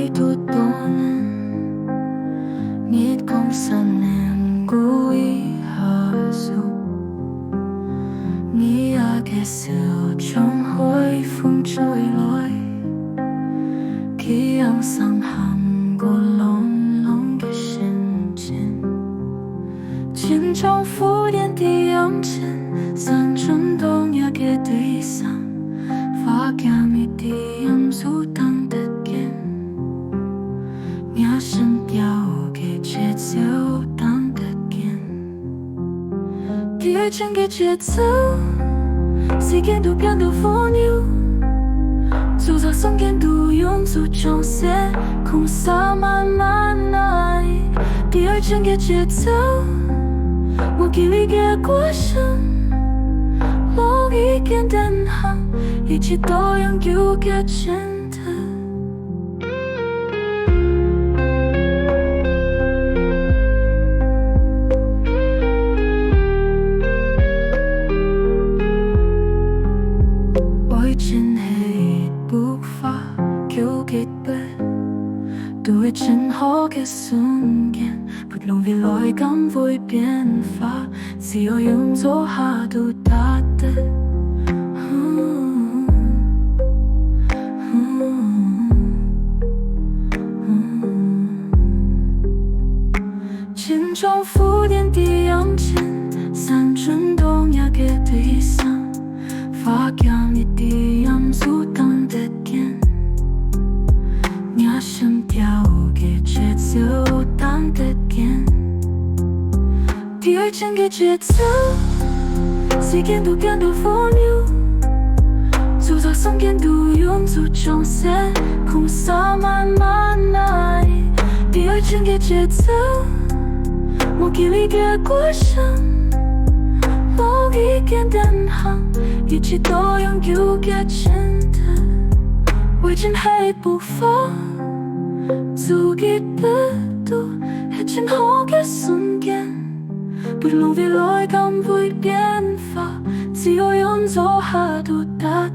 도는 닛 공사는 구이하수你也嘅笑像海風吹來，記憶上行過朗朗嘅瞬間，千種浮點的陽光，山中東野嘅對象，發現一啲因素等得見，鳥聲調嘅節奏等得見，第二天嘅節奏。時間都變得荒謬，製造聲音都用作裝飾，空灑慢慢來。第二天嘅節奏，我經歷嘅過程，某一件燈行，一切都擁有嘅真的。對正好嘅瞬間，不論未來感會變化，只要用做下都達得。千種浮點的陽光，山中東野嘅對象，發現一啲因素等得見。鳥聲調嘅節奏等得見，第二天嘅節奏，時間都變得荒謬，製造聲音都用作裝飾，空灑慢慢來。第二天嘅節奏，我經歷嘅過程，某一件燈行，一切都擁有嘅真的。為真係步伐，做幾百度係正好嘅瞬間，不論未來感會變化，只要用做下都達。